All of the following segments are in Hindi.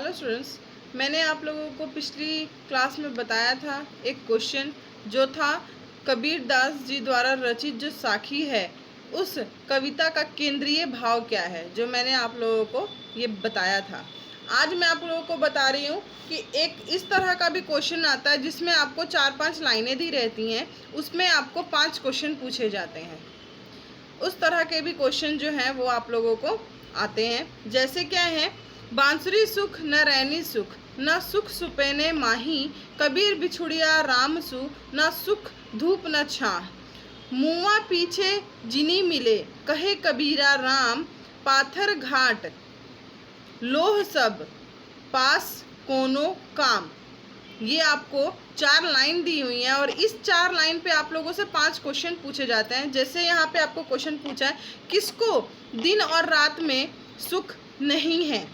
हेलो स्टूडेंट्स, मैंने आप लोगों को पिछली क्लास में बताया था एक क्वेश्चन जो था कबीर दास जी द्वारा रचित जो साखी है उस कविता का केंद्रीय भाव क्या है, जो मैंने आप लोगों को ये बताया था। आज मैं आप लोगों को बता रही हूँ कि एक इस तरह का भी क्वेश्चन आता है जिसमें आपको 4-5 लाइनें दी रहती हैं, उसमें आपको 5 क्वेश्चन पूछे जाते हैं। उस तरह के भी क्वेश्चन जो हैं वो आप लोगों को आते हैं। जैसे क्या है, बांसुरी सुख न रैनी सुख, न सुख सुपैने माही, कबीर बिछुड़िया राम सु, न सुख धूप न छाह, मुआ पीछे जिनी मिले, कहे कबीरा राम, पाथर घाट लोह सब पास कोनो काम। ये आपको 4 लाइन दी हुई है और इस 4 लाइन पे आप लोगों से 5 क्वेश्चन पूछे जाते हैं। जैसे यहाँ पे आपको क्वेश्चन पूछा है, किसको दिन और रात में सुख नहीं है,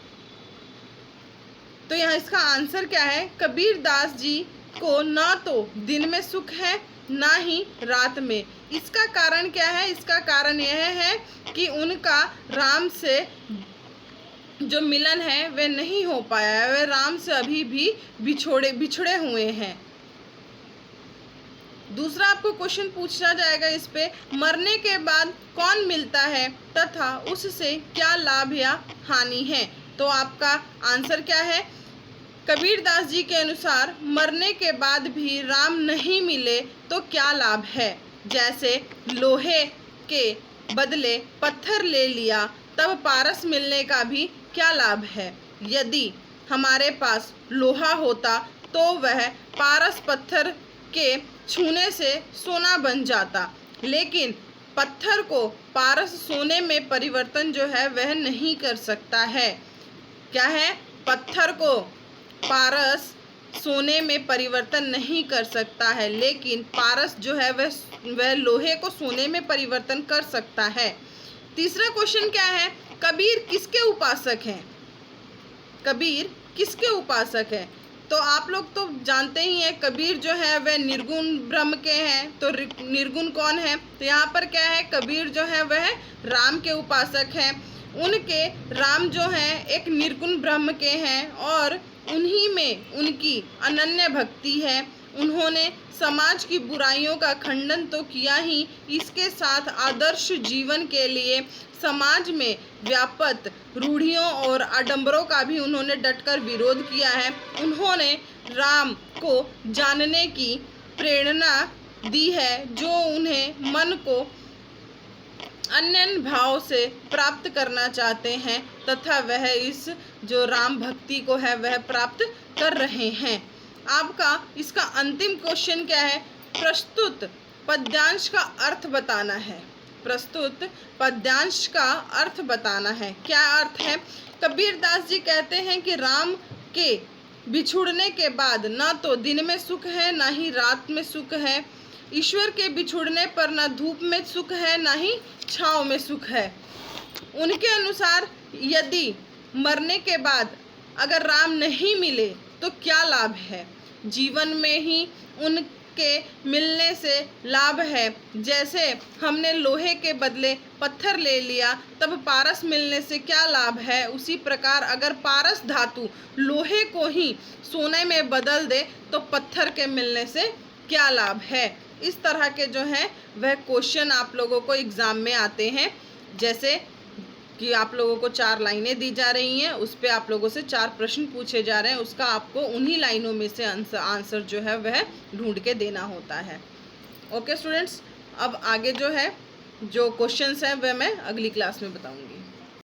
तो यहाँ इसका आंसर क्या है, कबीर दास जी को ना तो दिन में सुख है ना ही रात में। इसका कारण क्या है, इसका कारण यह है कि उनका राम से जो मिलन है वह नहीं हो पाया है, वह राम से अभी भी बिछड़े हुए हैं। दूसरा आपको क्वेश्चन पूछा जाएगा इस पे, मरने के बाद कौन मिलता है तथा उससे क्या लाभ या हानि है। तो आपका आंसर क्या है, कबीर दास जी के अनुसार मरने के बाद भी राम नहीं मिले तो क्या लाभ है। जैसे लोहे के बदले पत्थर ले लिया तब पारस मिलने का भी क्या लाभ है। यदि हमारे पास लोहा होता तो वह पारस पत्थर के छूने से सोना बन जाता, लेकिन पत्थर को पारस सोने में परिवर्तन जो है वह नहीं कर सकता है। क्या है, पत्थर को पारस सोने में परिवर्तन नहीं कर सकता है, लेकिन पारस जो है वह लोहे को सोने में परिवर्तन कर सकता है। तीसरा क्वेश्चन क्या है, कबीर किसके उपासक हैं। कबीर किसके उपासक हैं, तो आप लोग तो जानते ही हैं कबीर जो है वह निर्गुण ब्रह्म के हैं। तो निर्गुण कौन है, तो यहाँ पर क्या है, कबीर जो है वह राम के उपासक हैं। उनके राम जो हैं एक निर्गुण ब्रह्म के हैं और उन्हीं में उनकी अनन्य भक्ति है। उन्होंने समाज की बुराइयों का खंडन तो किया ही, इसके साथ आदर्श जीवन के लिए समाज में व्याप्त रूढ़ियों और आडंबरों का भी उन्होंने डटकर विरोध किया है। उन्होंने राम को जानने की प्रेरणा दी है, जो उन्हें मन को अनन्य भाव से प्राप्त करना चाहते हैं तथा वह इस जो राम भक्ति को है वह प्राप्त कर रहे हैं। आपका इसका अंतिम क्वेश्चन क्या है, प्रस्तुत पद्यांश का अर्थ बताना है। प्रस्तुत पद्यांश का अर्थ बताना है। क्या अर्थ है, कबीर दास जी कहते हैं कि राम के बिछुड़ने के बाद ना तो दिन में सुख है ना ही रात में सुख है। ईश्वर के बिछुड़ने पर ना धूप में सुख है ना ही छाँव में सुख है। उनके अनुसार यदि मरने के बाद अगर राम नहीं मिले तो क्या लाभ है। जीवन में ही उनके मिलने से लाभ है। जैसे हमने लोहे के बदले पत्थर ले लिया तब पारस मिलने से क्या लाभ है, उसी प्रकार अगर पारस धातु लोहे को ही सोने में बदल दे तो पत्थर के मिलने से क्या लाभ है। इस तरह के जो हैं वह क्वेश्चन आप लोगों को एग्ज़ाम में आते हैं। जैसे कि आप लोगों को 4 लाइनें दी जा रही हैं, उस पे आप लोगों से 4 प्रश्न पूछे जा रहे हैं, उसका आपको उन्हीं लाइनों में से आंसर जो है वह ढूंढ के देना होता है। ओके स्टूडेंट्स, अब आगे जो है जो क्वेश्चंस हैं वह मैं अगली क्लास में बताऊंगी।